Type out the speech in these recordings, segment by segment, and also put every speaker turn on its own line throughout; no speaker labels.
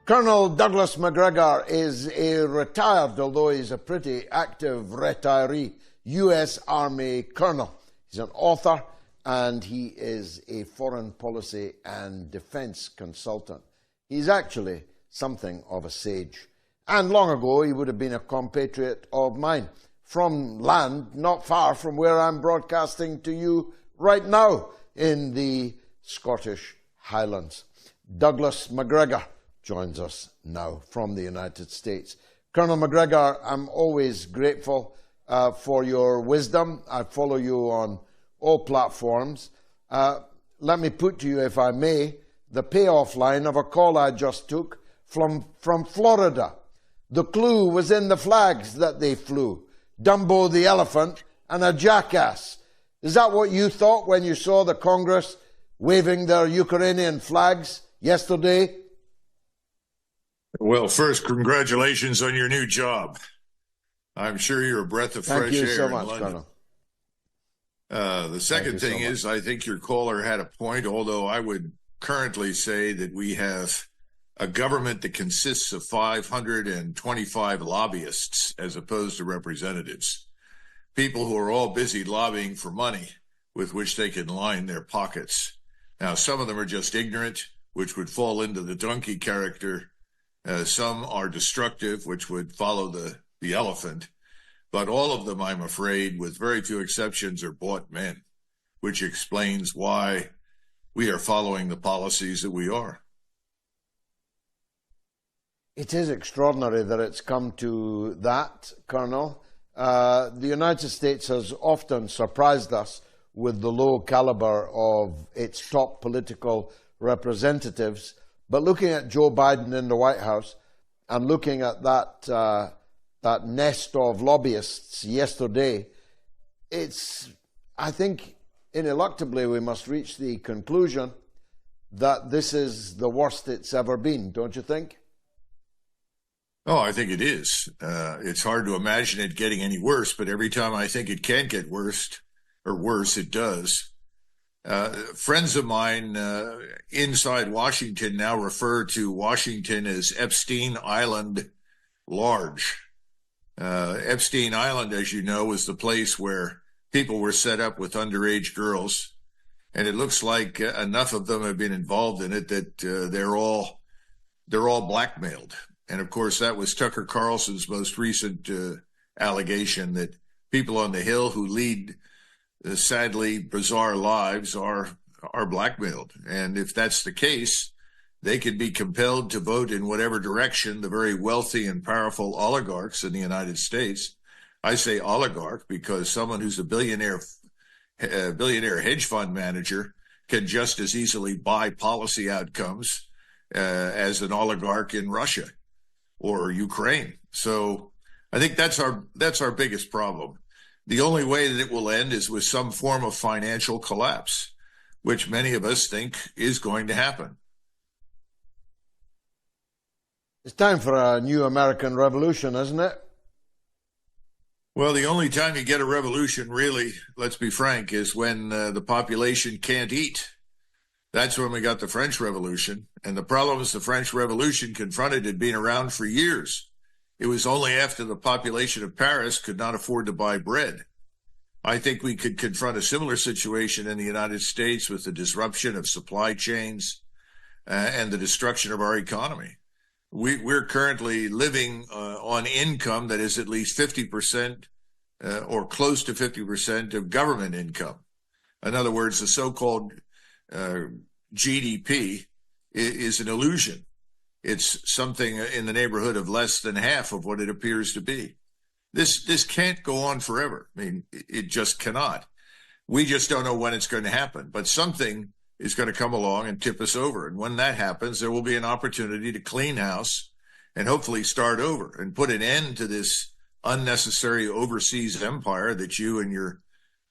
Colonel Douglas Macgregor is a retired, although he's a pretty active retiree, U.S. Army colonel. He's an author and he is a foreign policy and defense consultant. He's actually something of a sage. And long ago he would have been a compatriot of mine from land not far from where I'm broadcasting to you right now in the Scottish Highlands. Douglas Macgregor joins us now from the United States. Colonel Macgregor, I'm always grateful for your wisdom. I follow you on all platforms. Let me put to you, if I may, the payoff line of a call I just took from Florida. The clue was in the flags that they flew. Dumbo the elephant and a jackass. Is that what you thought when you saw the Congress waving their Ukrainian flags yesterday?
Well, first, congratulations on your new job. I'm sure you're a breath of fresh air
so
in
much,
London.
Colonel.
The second thing is, I think your caller had a point, although I would currently say that we have a government that consists of 525 lobbyists as opposed to representatives. People who are all busy lobbying for money with which they can line their pockets. Now, some of them are just ignorant, which would fall into the donkey character. Some are destructive, which would follow the elephant. But all of them, I'm afraid, with very few exceptions, are bought men, which explains why we are following the policies that we are.
It is extraordinary that it's come to that, Colonel. The United States has often surprised us with the low caliber of its top political representatives. But looking at Joe Biden in the White House and looking at that nest of lobbyists yesterday, I think ineluctably we must reach the conclusion that this is the worst it's ever been, don't you think?
Oh, I think it is. It's hard to imagine it getting any worse, but every time I think it can get worse, it does. Friends of mine inside Washington now refer to Washington as Epstein Island Large. Epstein Island, as you know, was the place where people were set up with underage girls, and it looks like enough of them have been involved in it that they're all blackmailed. And of course, that was Tucker Carlson's most recent allegation, that people on the Hill who lead sadly bizarre lives are blackmailed. And if that's the case, they could be compelled to vote in whatever direction the very wealthy and powerful oligarchs in the United States. I say oligarch because someone who's a billionaire hedge fund manager can just as easily buy policy outcomes as an oligarch in Russia or Ukraine. So I think that's our biggest problem. The only way that it will end is with some form of financial collapse, which many of us think is going to happen.
It's time for a new American revolution, isn't it?
Well, the only time you get a revolution, really, let's be frank, is when the population can't eat. That's when we got the French Revolution. And the problems the French Revolution confronted had been around for years. It was only after the population of Paris could not afford to buy bread. I think we could confront a similar situation in the United States with the disruption of supply chains and the destruction of our economy. We're currently living on income that is at least 50% or close to 50% of government income. In other words, the so-called GDP is an illusion. It's something in the neighborhood of less than half of what it appears to be. This can't go on forever. I mean, it just cannot. We just don't know when it's going to happen, but something is going to come along and tip us over. And when that happens, there will be an opportunity to clean house and hopefully start over and put an end to this unnecessary overseas empire that you and your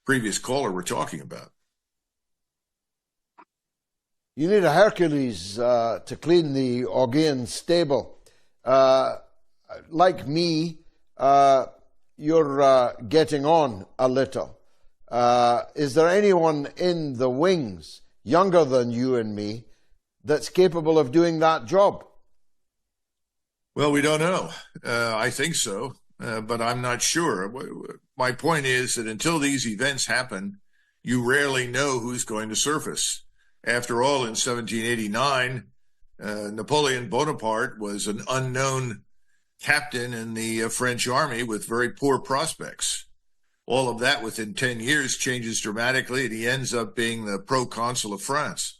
previous caller were talking about.
You need a Hercules to clean the Augean stable. Like me, you're getting on a little. Is there anyone in the wings, younger than you and me, that's capable of doing that job?
Well, we don't know. I think so, but I'm not sure. My point is that until these events happen, you rarely know who's going to surface. After all, in 1789, Napoleon Bonaparte was an unknown captain in the French army with very poor prospects. All of that within 10 years changes dramatically, and he ends up being the proconsul of France.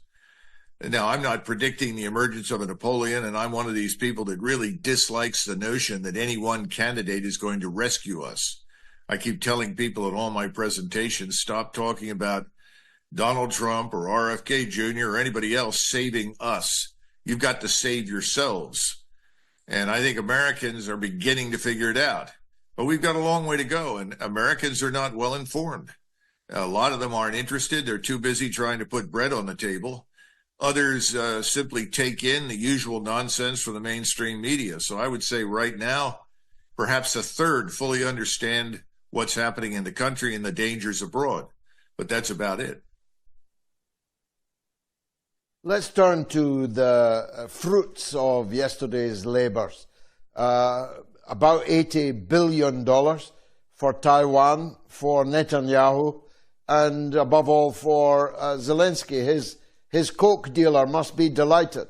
Now, I'm not predicting the emergence of a Napoleon, and I'm one of these people that really dislikes the notion that any one candidate is going to rescue us. I keep telling people at all my presentations, stop talking about Donald Trump or RFK Jr. or anybody else saving us. You've got to save yourselves. And I think Americans are beginning to figure it out. But we've got a long way to go, and Americans are not well informed. A lot of them aren't interested. They're too busy trying to put bread on the table. Others simply take in the usual nonsense from the mainstream media. So I would say right now, perhaps a third fully understand what's happening in the country and the dangers abroad. But that's about it.
Let's turn to the fruits of yesterday's labors. About $80 billion for Taiwan, for Netanyahu, and above all for Zelensky. His Coke dealer must be delighted.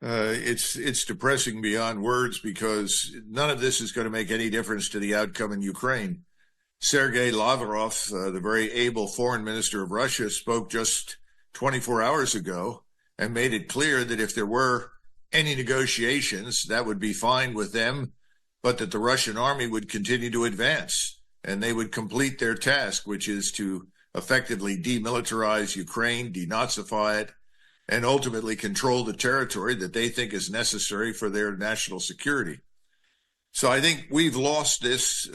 It's depressing beyond words, because none of this is going to make any difference to the outcome in Ukraine. Sergei Lavrov, the very able foreign minister of Russia, spoke just 24 hours ago and made it clear that if there were any negotiations, that would be fine with them, but that the Russian army would continue to advance and they would complete their task, which is to effectively demilitarize Ukraine, denazify it, and ultimately control the territory that they think is necessary for their national security. So I think we've lost this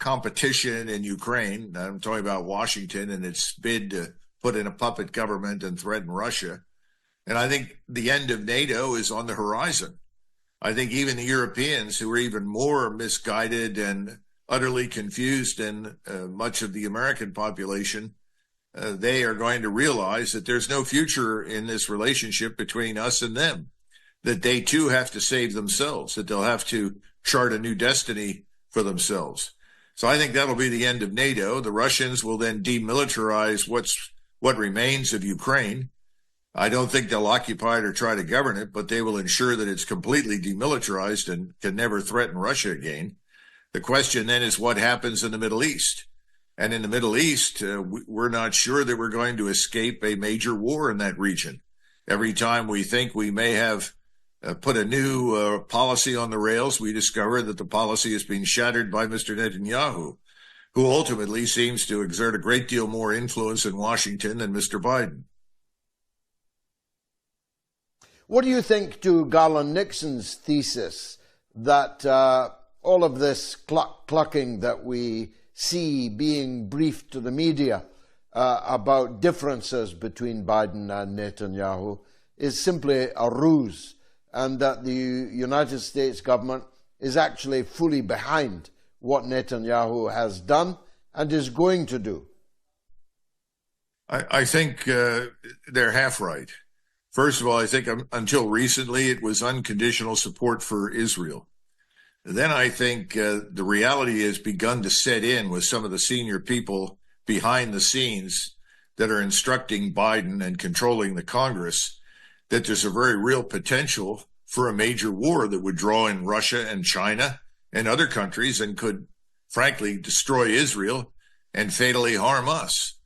competition in Ukraine. I'm talking about Washington and its bid to put in a puppet government and threaten Russia. And I think the end of NATO is on the horizon. I think even the Europeans, who are even more misguided and utterly confused than much of the American population, they are going to realize that there's no future in this relationship between us and them, that they too have to save themselves, that they'll have to chart a new destiny for themselves. So I think that'll be the end of NATO. The Russians will then demilitarize what remains of Ukraine. I don't think they'll occupy it or try to govern it, but they will ensure that it's completely demilitarized and can never threaten Russia again. The question then is what happens in the Middle East. And in the Middle East, we're not sure that we're going to escape a major war in that region. Every time we think we may have put a new policy on the rails, we discover that the policy is being shattered by Mr. Netanyahu, who ultimately seems to exert a great deal more influence in Washington than Mr. Biden.
What do you think to Garland Nixon's thesis that all of this clucking that we see being briefed to the media about differences between Biden and Netanyahu is simply a ruse, and that the United States government is actually fully behind what Netanyahu has done and is going to do?
I think they're half right. First of all, I think until recently it was unconditional support for Israel. Then I think the reality has begun to set in with some of the senior people behind the scenes that are instructing Biden and controlling the Congress that there's a very real potential for a major war that would draw in Russia and China and other countries and could, frankly, destroy Israel and fatally harm us.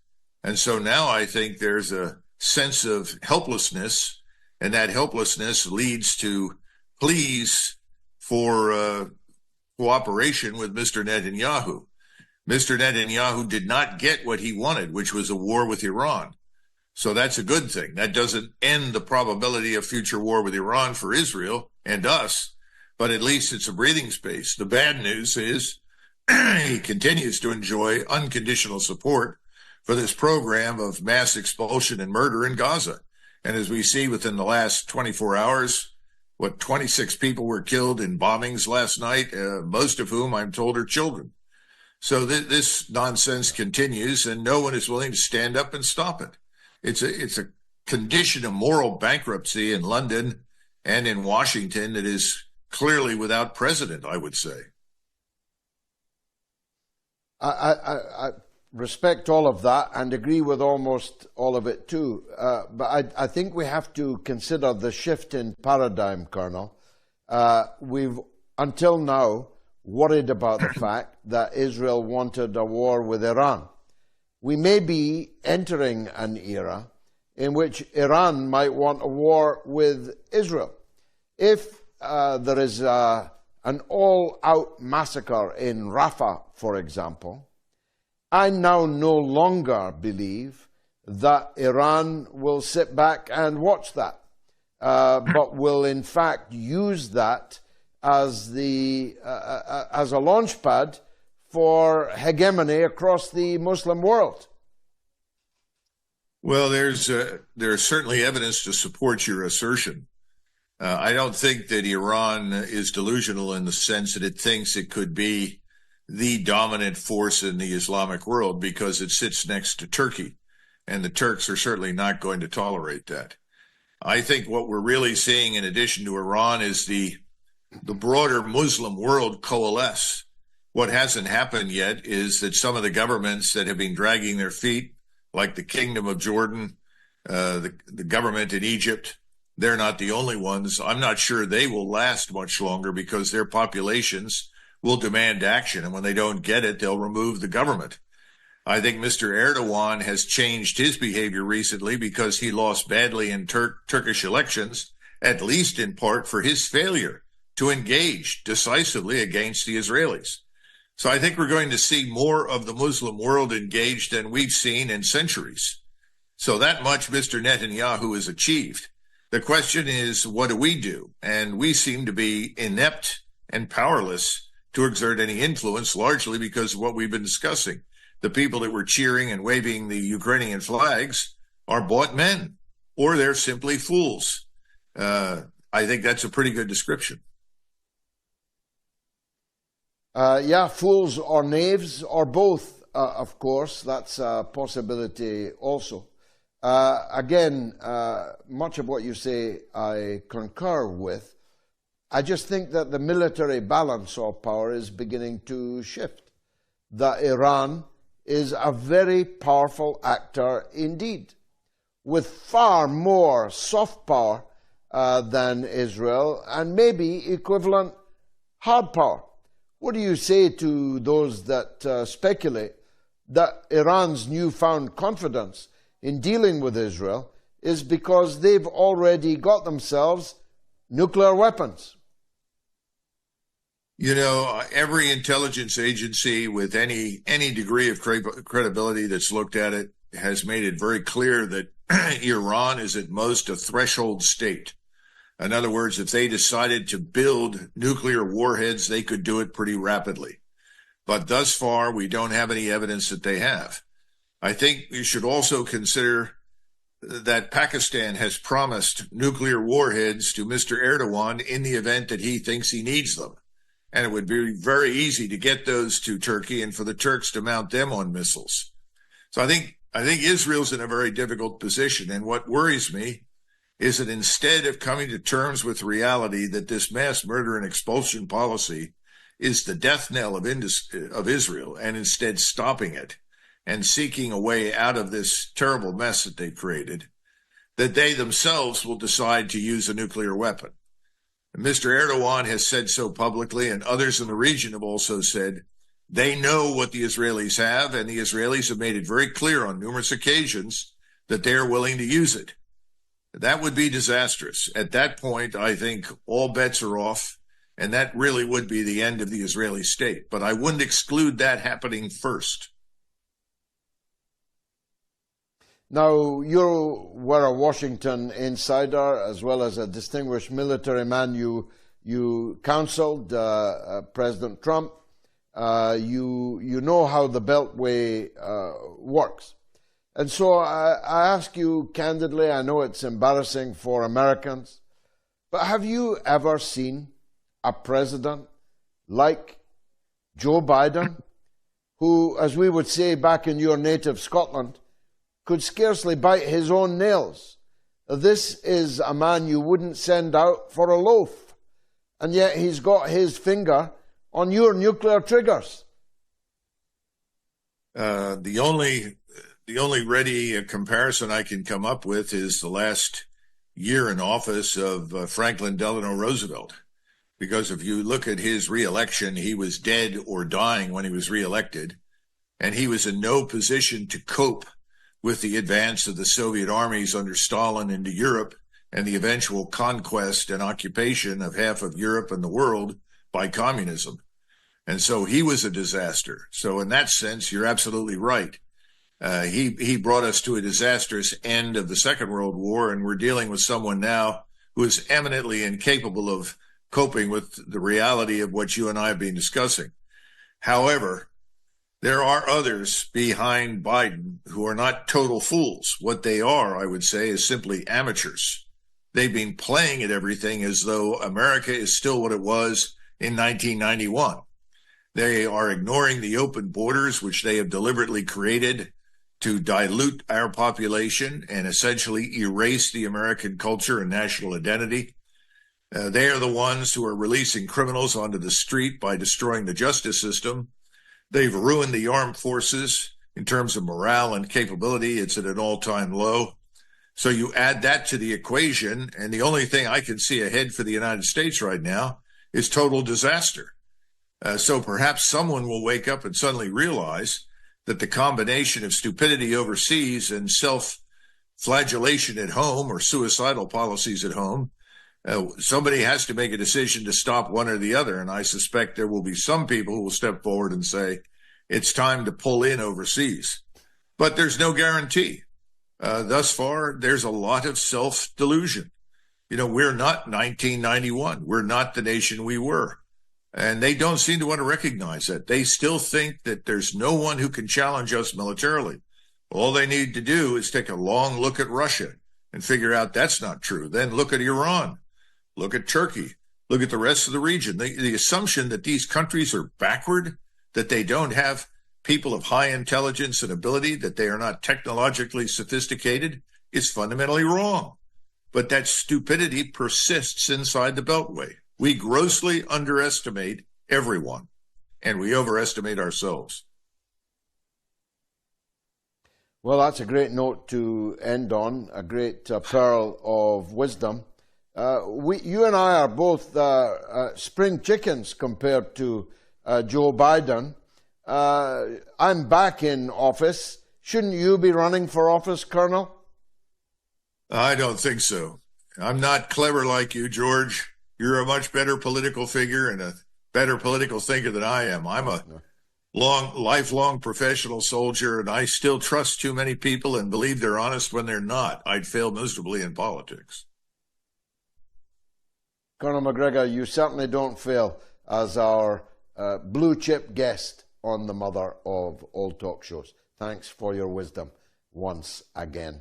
And so now I think there's a sense of helplessness, and that helplessness leads to pleas for cooperation with Mr. Netanyahu. Mr. Netanyahu did not get what he wanted, which was a war with Iran. So that's a good thing. That doesn't end the probability of future war with Iran for Israel and us, but at least it's a breathing space. The bad news is he continues to enjoy unconditional support for this program of mass expulsion and murder in Gaza. And as we see within the last 24 hours, 26 people were killed in bombings last night, most of whom I'm told are children. So this nonsense continues, and no one is willing to stand up and stop it. It's a condition of moral bankruptcy in London and in Washington that is clearly without precedent, I would say.
I respect all of that and agree with almost all of it too. But I think we have to consider the shift in paradigm, Colonel. We've, until now, worried about the fact that Israel wanted a war with Iran. We may be entering an era in which Iran might want a war with Israel. If there is an all-out massacre in Rafah, for example, I now no longer believe that Iran will sit back and watch that, but will in fact use that as a launch pad for hegemony across the Muslim world.
Well, there's certainly evidence to support your assertion. I don't think that Iran is delusional in the sense that it thinks it could be the dominant force in the Islamic world because it sits next to Turkey, and the Turks are certainly not going to tolerate that. I think what we're really seeing in addition to Iran is the broader Muslim world coalesce. What hasn't happened yet is that some of the governments that have been dragging their feet, like the Kingdom of Jordan, the government in Egypt, they're not the only ones. I'm not sure they will last much longer because their populations will demand action. And when they don't get it, they'll remove the government. I think Mr. Erdogan has changed his behavior recently because he lost badly in Turkish elections, at least in part for his failure to engage decisively against the Israelis. So I think we're going to see more of the Muslim world engaged than we've seen in centuries. So that much Mr. Netanyahu has achieved. The question is, what do we do? And we seem to be inept and powerless to exert any influence, largely because of what we've been discussing. The people that were cheering and waving the Ukrainian flags are bought men, or they're simply fools. I think that's a pretty good description.
Yeah, fools or knaves or both, of course. That's a possibility also. Again, much of what you say I concur with. I just think that the military balance of power is beginning to shift. That Iran is a very powerful actor indeed, with far more soft power than Israel, and maybe equivalent hard power. What do you say to those that speculate that Iran's newfound confidence in dealing with Israel is because they've already got themselves nuclear weapons?
You know, every intelligence agency with any degree of credibility that's looked at it has made it very clear that Iran is at most a threshold state. In other words, if they decided to build nuclear warheads, they could do it pretty rapidly. But thus far, we don't have any evidence that they have. I think you should also consider that Pakistan has promised nuclear warheads to Mr. Erdogan in the event that he thinks he needs them. And it would be very easy to get those to Turkey and for the Turks to mount them on missiles. So I think Israel's in a very difficult position. And what worries me is that instead of coming to terms with reality that this mass murder and expulsion policy is the death knell of Israel, and instead stopping it and seeking a way out of this terrible mess that they've created, that they themselves will decide to use a nuclear weapon. And Mr. Erdogan has said so publicly, and others in the region have also said they know what the Israelis have, and the Israelis have made it very clear on numerous occasions that they are willing to use it. That would be disastrous. At that point, I think all bets are off, and that really would be the end of the Israeli state. But I wouldn't exclude that happening first.
Now, you were a Washington insider as well as a distinguished military man. You counseled President Trump. You know how the Beltway works. And so I ask you candidly, I know it's embarrassing for Americans, but have you ever seen a president like Joe Biden, who, as we would say back in your native Scotland, could scarcely bite his own nails, this is a man you wouldn't send out for a loaf, and yet he's got his finger on your nuclear triggers.
The only ready comparison I can come up with is the last year in office of Franklin Delano Roosevelt. Because if you look at his reelection, he was dead or dying when he was reelected, and he was in no position to cope with the advance of the Soviet armies under Stalin into Europe and the eventual conquest and occupation of half of Europe and the world by communism. And so he was a disaster. So in that sense, you're absolutely right. He brought us to a disastrous end of the Second World War, and we're dealing with someone now who is eminently incapable of coping with the reality of what you and I have been discussing. However, there are others behind Biden who are not total fools. What they are, I would say, is simply amateurs. They've been playing at everything as though America is still what it was in 1991. They are ignoring the open borders, which they have deliberately created to dilute our population and essentially erase the American culture and national identity. They are the ones who are releasing criminals onto the street by destroying the justice system. They've ruined the armed forces in terms of morale and capability. It's at an all-time low. So you add that to the equation, and the only thing I can see ahead for the United States right now is total disaster. So perhaps someone will wake up and suddenly realize that the combination of stupidity overseas and self-flagellation at home or suicidal policies at home, somebody has to make a decision to stop one or the other. And I suspect there will be some people who will step forward and say, it's time to pull in overseas. But there's no guarantee. Thus far, there's a lot of self-delusion. You know, we're not 1991. We're not the nation we were. And they don't seem to want to recognize that. They still think that there's no one who can challenge us militarily. All they need to do is take a long look at Russia and figure out that's not true. Then look at Iran, look at Turkey, look at the rest of the region. The assumption that these countries are backward, that they don't have people of high intelligence and ability, that they are not technologically sophisticated, is fundamentally wrong. But that stupidity persists inside the Beltway. We grossly underestimate everyone, and we overestimate ourselves.
Well, that's a great note to end on, a great pearl of wisdom. You and I are both spring chickens compared to Joe Biden. I'm back in office. Shouldn't you be running for office, Colonel?
I don't think so. I'm not clever like you, George. You're a much better political figure and a better political thinker than I am. I'm a lifelong professional soldier, and I still trust too many people and believe they're honest when they're not. I'd fail miserably in politics.
Colonel Macgregor, you certainly don't fail as our blue chip guest on the mother of all talk shows. Thanks for your wisdom once again.